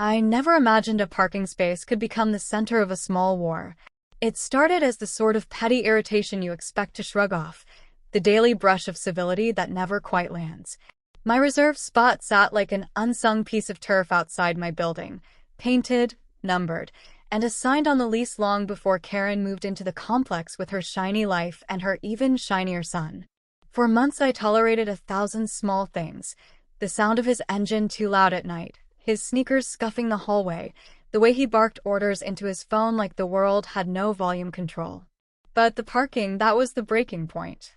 I never imagined a parking space could become the center of a small war. It started as the sort of petty irritation you expect to shrug off, the daily brush of civility that never quite lands. My reserved spot sat like an unsung piece of turf outside my building, painted, numbered, and assigned on the lease long before Karen moved into the complex with her shiny life and her even shinier son. For months I tolerated 1,000 small things: the sound of his engine too loud at night, his sneakers scuffing the hallway, the way he barked orders into his phone like the world had no volume control. But the parking, that was the breaking point.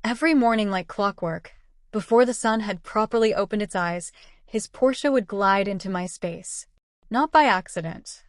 Every morning like clockwork, before the sun had properly opened its eyes, his Porsche would glide into my space. Not by accident.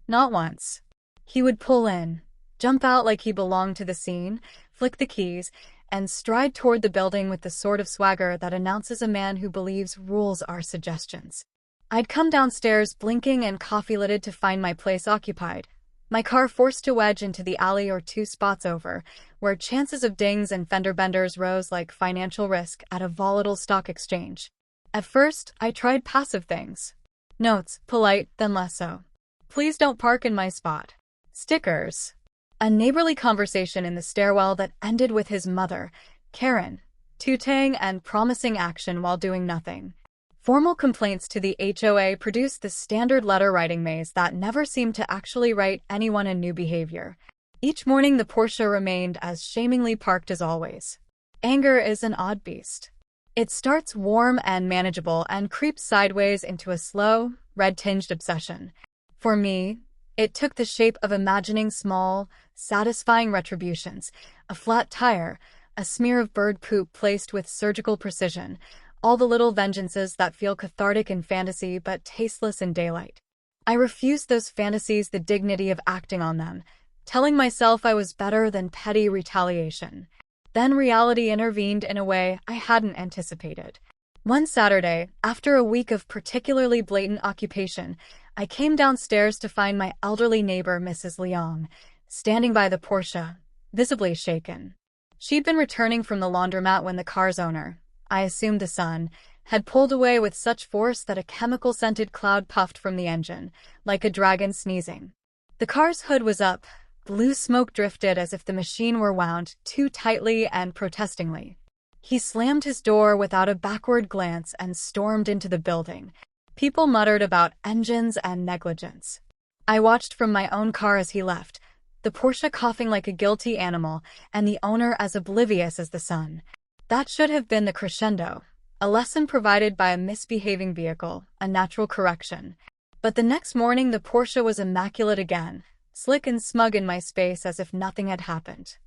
Not once. He would pull in, jump out like he belonged to the scene, flick the keys, and stride toward the building with the sort of swagger that announces a man who believes rules are suggestions. I'd come downstairs blinking and coffee-lidded to find my place occupied, my car forced to wedge into the alley or 2 spots over, where chances of dings and fender benders rose like financial risk at a volatile stock exchange. At first, I tried passive things. Notes, polite, then less so. Please don't park in my spot. Stickers. A neighborly conversation in the stairwell that ended with his mother, Karen, tutoring and promising action while doing nothing. Formal complaints to the HOA produced the standard letter-writing maze that never seemed to actually write anyone a new behavior. Each morning the Porsche remained as shamingly parked as always. Anger is an odd beast. It starts warm and manageable and creeps sideways into a slow, red-tinged obsession. For me, it took the shape of imagining small, satisfying retributions: a flat tire, a smear of bird poop placed with surgical precision, all the little vengeances that feel cathartic in fantasy but tasteless in daylight. I refused those fantasies the dignity of acting on them, telling myself I was better than petty retaliation. Then reality intervened in a way I hadn't anticipated. One Saturday, after a week of particularly blatant occupation, I came downstairs to find my elderly neighbor, Mrs. Leong, standing by the Porsche, visibly shaken. She'd been returning from the laundromat when the car's owner, I assumed the son, had pulled away with such force that a chemical-scented cloud puffed from the engine, like a dragon sneezing. The car's hood was up, blue smoke drifted as if the machine were wound too tightly and protestingly. He slammed his door without a backward glance and stormed into the building. People muttered about engines and negligence. I watched from my own car as he left, the Porsche coughing like a guilty animal and the owner as oblivious as the sun. That should have been the crescendo, a lesson provided by a misbehaving vehicle, a natural correction. But the next morning the Porsche was immaculate again, slick and smug in my space as if nothing had happened.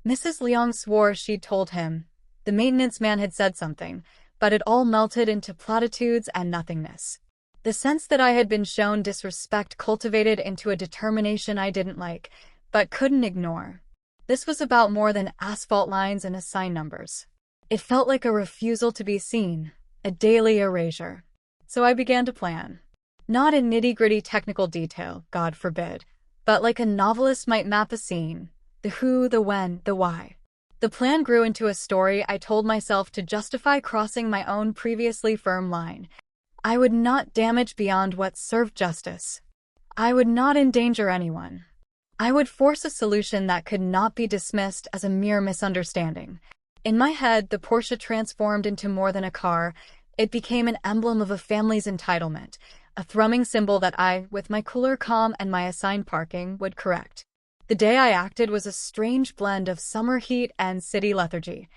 Mrs. Leong swore she'd told him. The maintenance man had said something, but it all melted into platitudes and nothingness. The sense that I had been shown disrespect cultivated into a determination I didn't like, but couldn't ignore. This was about more than asphalt lines and assigned numbers. It felt like a refusal to be seen, a daily erasure. So I began to plan. Not in nitty-gritty technical detail, God forbid, but like a novelist might map a scene: the who, the when, the why. The plan grew into a story I told myself to justify crossing my own previously firm line. I would not damage beyond what served justice. I would not endanger anyone. I would force a solution that could not be dismissed as a mere misunderstanding. In my head, the Porsche transformed into more than a car. It became an emblem of a family's entitlement, a thrumming symbol that I, with my cooler calm and my assigned parking, would correct. The day I acted was a strange blend of summer heat and city lethargy.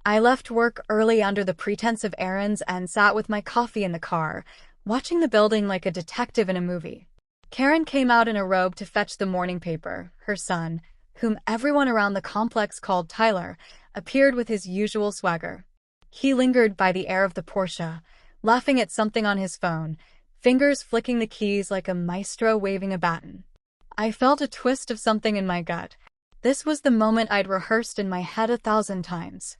I left work early under the pretense of errands and sat with my coffee in the car, watching the building like a detective in a movie. Karen came out in a robe to fetch the morning paper. Her son, whom everyone around the complex called Tyler, appeared with his usual swagger. He lingered by the air of the Porsche, laughing at something on his phone, fingers flicking the keys like a maestro waving a baton. I felt a twist of something in my gut. This was the moment I'd rehearsed in my head 1,000 times.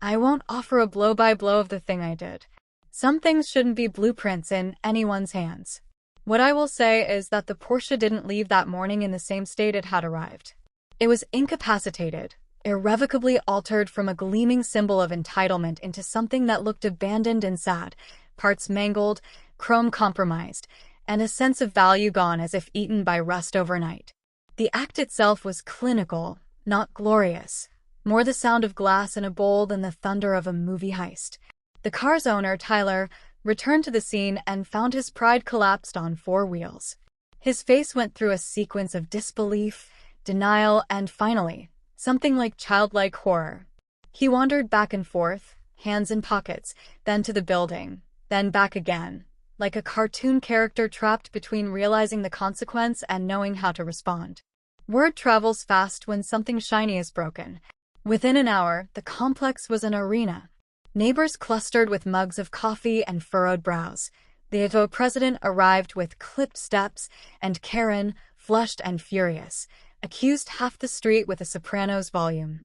I won't offer a blow-by-blow of the thing I did. Some things shouldn't be blueprints in anyone's hands. What I will say is that the Porsche didn't leave that morning in the same state it had arrived. It was incapacitated, irrevocably altered from a gleaming symbol of entitlement into something that looked abandoned and sad, parts mangled, chrome compromised, and a sense of value gone as if eaten by rust overnight. The act itself was clinical, not glorious, more the sound of glass in a bowl than the thunder of a movie heist. The car's owner, Tyler, returned to the scene and found his pride collapsed on four wheels. His face went through a sequence of disbelief, denial, and finally, something like childlike horror. He wandered back and forth, hands in pockets, then to the building, then back again, like a cartoon character trapped between realizing the consequence and knowing how to respond. Word travels fast when something shiny is broken. Within an hour, the complex was an arena. Neighbors clustered with mugs of coffee and furrowed brows. The ATO president arrived with clipped steps, and Karen, flushed and furious, accused half the street with a soprano's volume.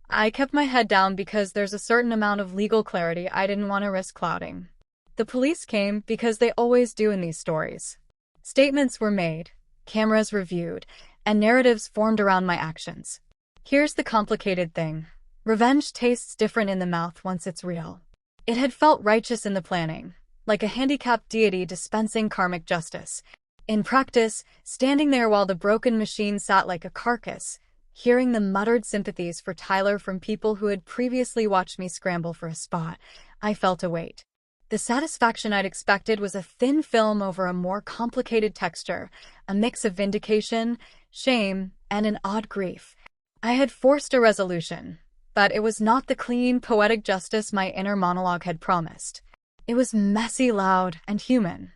I kept my head down because there's a certain amount of legal clarity I didn't want to risk clouding. The police came because they always do in these stories. Statements were made, cameras reviewed, and narratives formed around my actions. Here's the complicated thing. Revenge tastes different in the mouth once it's real. It had felt righteous in the planning, like a handicapped deity dispensing karmic justice. In practice, standing there while the broken machine sat like a carcass, hearing the muttered sympathies for Tyler from people who had previously watched me scramble for a spot, I felt a weight. The satisfaction I'd expected was a thin film over a more complicated texture, a mix of vindication, shame, and an odd grief. I had forced a resolution, but it was not the clean, poetic justice my inner monologue had promised. It was messy, loud, and human.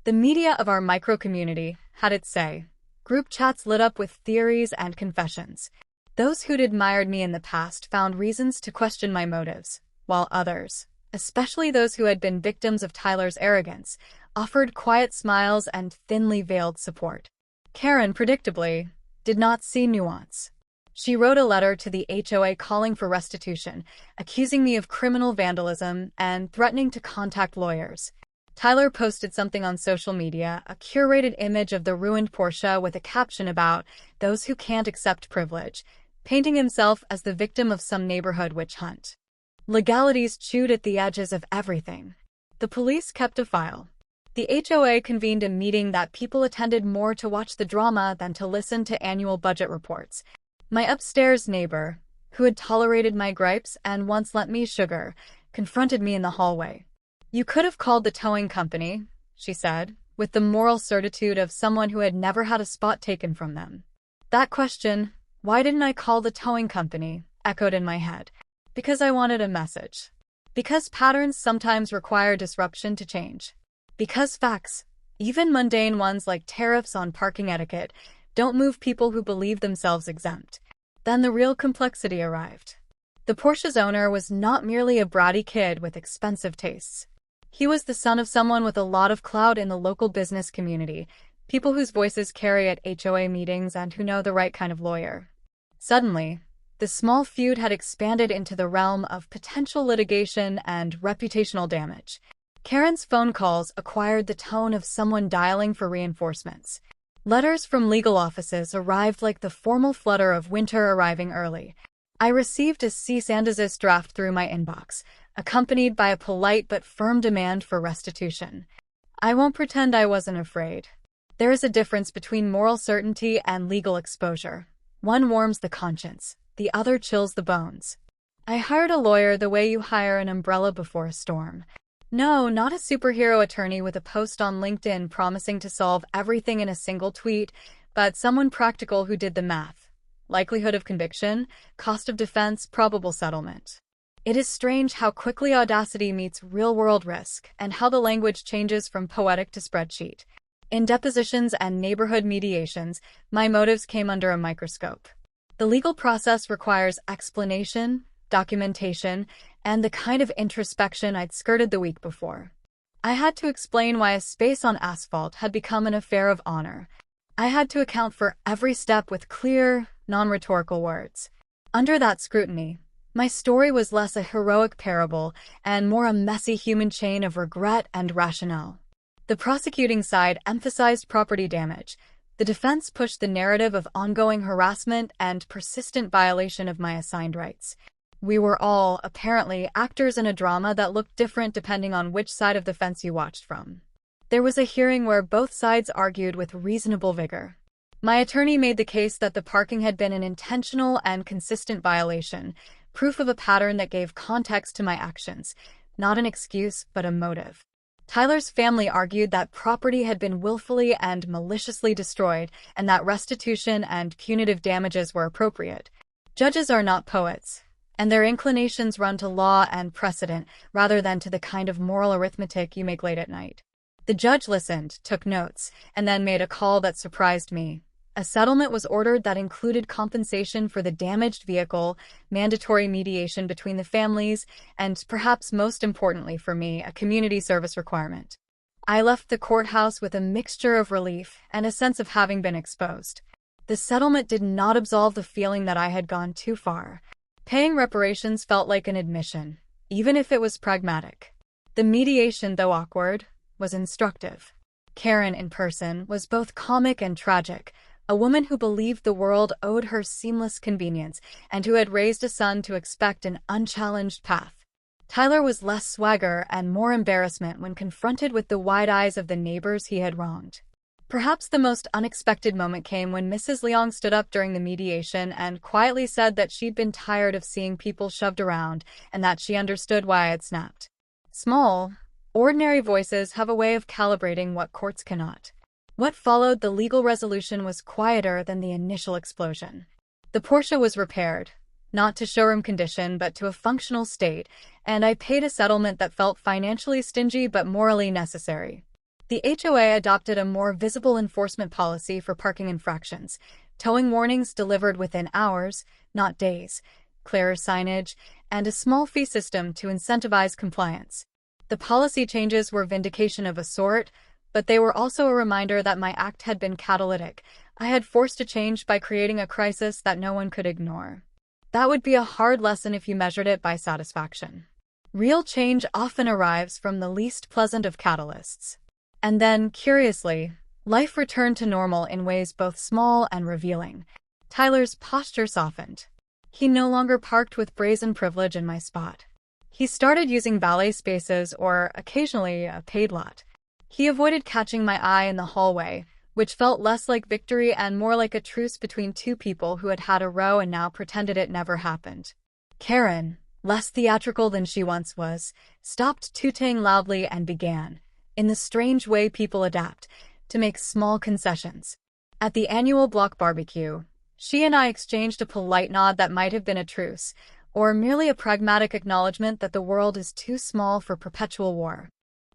The media of our micro-community had its say. Group chats lit up with theories and confessions. Those who'd admired me in the past found reasons to question my motives, while others, especially those who had been victims of Tyler's arrogance, offered quiet smiles and thinly veiled support. Karen, predictably, did not see nuance. She wrote a letter to the HOA calling for restitution, accusing me of criminal vandalism, and threatening to contact lawyers. Tyler posted something on social media, a curated image of the ruined Porsche with a caption about those who can't accept privilege, painting himself as the victim of some neighborhood witch hunt. Legalities chewed at the edges of everything. The police kept a file. The HOA convened a meeting that people attended more to watch the drama than to listen to annual budget reports. My upstairs neighbor, who had tolerated my gripes and once lent me sugar, confronted me in the hallway. "You could have called the towing company," she said, with the moral certitude of someone who had never had a spot taken from them. That question, "Why didn't I call the towing company?" echoed in my head. Because I wanted a message. Because patterns sometimes require disruption to change. Because facts, even mundane ones like tariffs on parking etiquette, don't move people who believe themselves exempt. Then the real complexity arrived. The Porsche's owner was not merely a bratty kid with expensive tastes. He was the son of someone with a lot of clout in the local business community, people whose voices carry at HOA meetings and who know the right kind of lawyer. Suddenly, the small feud had expanded into the realm of potential litigation and reputational damage. Karen's phone calls acquired the tone of someone dialing for reinforcements. Letters from legal offices arrived like the formal flutter of winter arriving early. I received a cease and desist draft through my inbox, accompanied by a polite but firm demand for restitution. I won't pretend I wasn't afraid. There is a difference between moral certainty and legal exposure. One warms the conscience, the other chills the bones. I hired a lawyer the way you hire an umbrella before a storm. No, not a superhero attorney with a post on LinkedIn promising to solve everything in a single tweet, but someone practical who did the math. Likelihood of conviction, cost of defense, probable settlement. It is strange how quickly audacity meets real-world risk, and how the language changes from poetic to spreadsheet. In depositions and neighborhood mediations, my motives came under a microscope. The legal process requires explanation, documentation, and the kind of introspection I'd skirted the week before. I had to explain why a space on asphalt had become an affair of honor. I had to account for every step with clear, non-rhetorical words. Under that scrutiny, my story was less a heroic parable and more a messy human chain of regret and rationale. The prosecuting side emphasized property damage. The defense pushed the narrative of ongoing harassment and persistent violation of my assigned rights. We were all, apparently, actors in a drama that looked different depending on which side of the fence you watched from. There was a hearing where both sides argued with reasonable vigor. My attorney made the case that the parking had been an intentional and consistent violation, proof of a pattern that gave context to my actions, not an excuse but a motive. Tyler's family argued that property had been willfully and maliciously destroyed and that restitution and punitive damages were appropriate. Judges are not poets, and their inclinations run to law and precedent rather than to the kind of moral arithmetic you make late at night. The judge listened, took notes, and then made a call that surprised me. A settlement was ordered that included compensation for the damaged vehicle, mandatory mediation between the families, and perhaps most importantly for me, a community service requirement. I left the courthouse with a mixture of relief and a sense of having been exposed. The settlement did not absolve the feeling that I had gone too far. Paying reparations felt like an admission, even if it was pragmatic. The mediation, though awkward, was instructive. Karen, in person, was both comic and tragic, a woman who believed the world owed her seamless convenience and who had raised a son to expect an unchallenged path. Tyler was less swagger and more embarrassment when confronted with the wide eyes of the neighbors he had wronged. Perhaps the most unexpected moment came when Mrs. Leong stood up during the mediation and quietly said that she'd been tired of seeing people shoved around and that she understood why I had snapped. Small, ordinary voices have a way of calibrating what courts cannot. What followed the legal resolution was quieter than the initial explosion. The Porsche was repaired, not to showroom condition but to a functional state, and I paid a settlement that felt financially stingy but morally necessary. The HOA adopted a more visible enforcement policy for parking infractions, towing warnings delivered within hours, not days, clearer signage, and a small fee system to incentivize compliance. The policy changes were vindication of a sort, but they were also a reminder that my act had been catalytic. I had forced a change by creating a crisis that no one could ignore. That would be a hard lesson if you measured it by satisfaction. Real change often arrives from the least pleasant of catalysts. And then, curiously, life returned to normal in ways both small and revealing. Tyler's posture softened. He no longer parked with brazen privilege in my spot. He started using valet spaces or, occasionally, a paid lot. He avoided catching my eye in the hallway, which felt less like victory and more like a truce between two people who had had a row and now pretended it never happened. Karen, less theatrical than she once was, stopped tooting loudly and began, in the strange way people adapt, to make small concessions. At the annual block barbecue, she and I exchanged a polite nod that might have been a truce, or merely a pragmatic acknowledgement that the world is too small for perpetual war.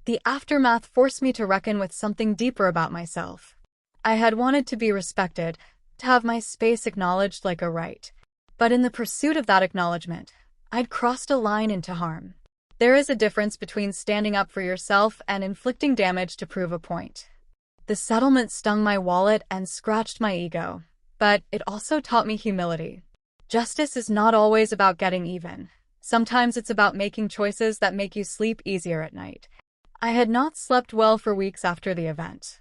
The aftermath forced me to reckon with something deeper about myself. I had wanted to be respected, to have my space acknowledged like a right. But in the pursuit of that acknowledgement, I'd crossed a line into harm. There is a difference between standing up for yourself and inflicting damage to prove a point. The settlement stung my wallet and scratched my ego, but it also taught me humility. Justice is not always about getting even. Sometimes it's about making choices that make you sleep easier at night. I had not slept well for weeks after the event.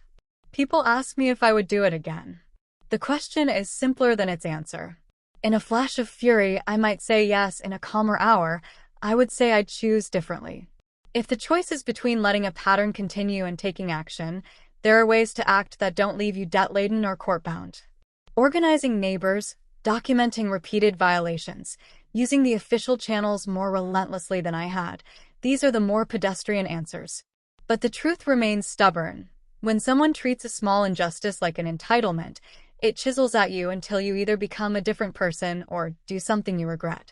People ask me if I would do it again. The question is simpler than its answer. In a flash of fury, I might say yes. In a calmer hour, I would say I'd choose differently. If the choice is between letting a pattern continue and taking action, there are ways to act that don't leave you debt-laden or court-bound. Organizing neighbors, documenting repeated violations, using the official channels more relentlessly than I had, these are the more pedestrian answers. But the truth remains stubborn. When someone treats a small injustice like an entitlement, it chisels at you until you either become a different person or do something you regret.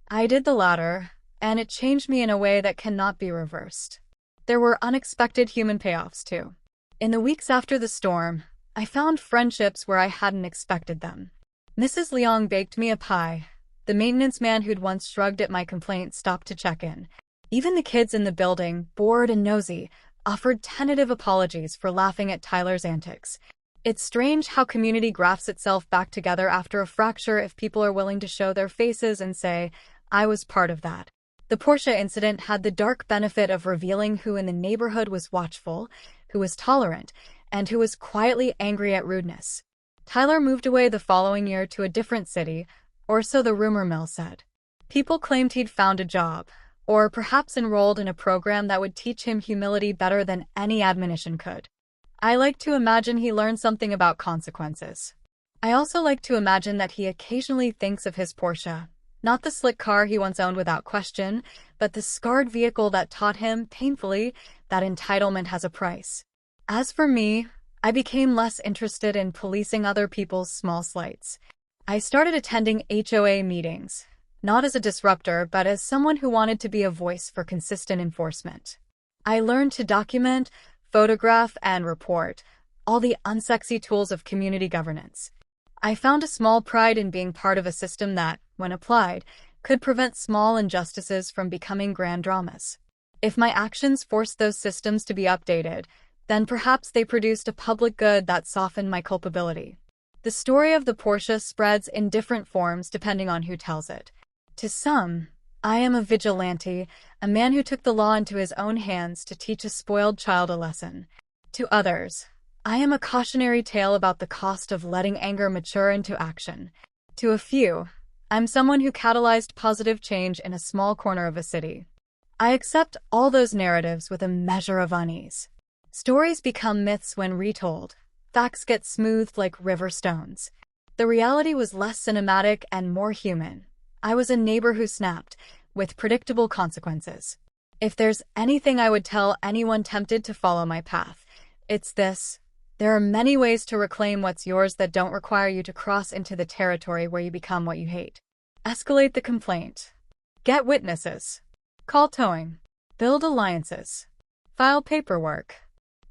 I did the latter, and it changed me in a way that cannot be reversed. There were unexpected human payoffs, too. In the weeks after the storm, I found friendships where I hadn't expected them. Mrs. Leong baked me a pie. The maintenance man who'd once shrugged at my complaint stopped to check in. Even the kids in the building, bored and nosy, offered tentative apologies for laughing at Tyler's antics. It's strange how community grafts itself back together after a fracture if people are willing to show their faces and say, I was part of that. The Porsche incident had the dark benefit of revealing who in the neighborhood was watchful, who was tolerant, and who was quietly angry at rudeness. Tyler moved away the following year to a different city, or so the rumor mill said. People claimed he'd found a job, or perhaps enrolled in a program that would teach him humility better than any admonition could. I like to imagine he learned something about consequences. I also like to imagine that he occasionally thinks of his Porsche, not the slick car he once owned without question, but the scarred vehicle that taught him, painfully, that entitlement has a price. As for me, I became less interested in policing other people's small slights. I started attending HOA meetings, not as a disruptor, but as someone who wanted to be a voice for consistent enforcement. I learned to document, photograph, and report, all the unsexy tools of community governance. I found a small pride in being part of a system that, when applied, could prevent small injustices from becoming grand dramas. If my actions forced those systems to be updated, then perhaps they produced a public good that softened my culpability. The story of the Porsche spreads in different forms depending on who tells it. To some, I am a vigilante, a man who took the law into his own hands to teach a spoiled child a lesson. To others, I am a cautionary tale about the cost of letting anger mature into action. To a few, I'm someone who catalyzed positive change in a small corner of a city. I accept all those narratives with a measure of unease. Stories become myths when retold. Facts get smoothed like river stones. The reality was less cinematic and more human. I was a neighbor who snapped, with predictable consequences. If there's anything I would tell anyone tempted to follow my path, it's this. There are many ways to reclaim what's yours that don't require you to cross into the territory where you become what you hate. Escalate the complaint. Get witnesses. Call towing. Build alliances. File paperwork.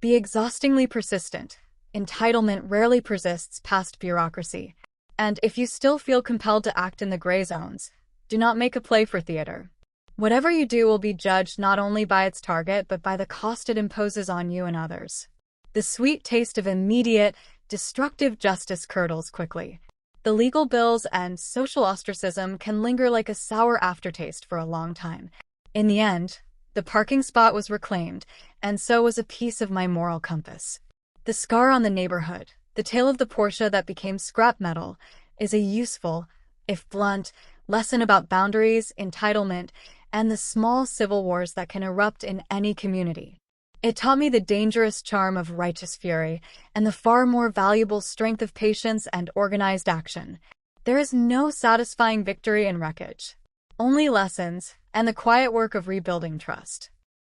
Be exhaustingly persistent. Entitlement rarely persists past bureaucracy. And if you still feel compelled to act in the gray zones, do not make a play for theater. Whatever you do will be judged not only by its target but by the cost it imposes on you and others. The sweet taste of immediate, destructive justice curdles quickly. The legal bills and social ostracism can linger like a sour aftertaste for a long time. In the end, the parking spot was reclaimed, and so was a piece of my moral compass. The scar on the neighborhood, the tale of the Porsche that became scrap metal, is a useful, if blunt, lesson about boundaries, entitlement, and the small civil wars that can erupt in any community. It taught me the dangerous charm of righteous fury and the far more valuable strength of patience and organized action. There is no satisfying victory in wreckage, only lessons and the quiet work of rebuilding trust.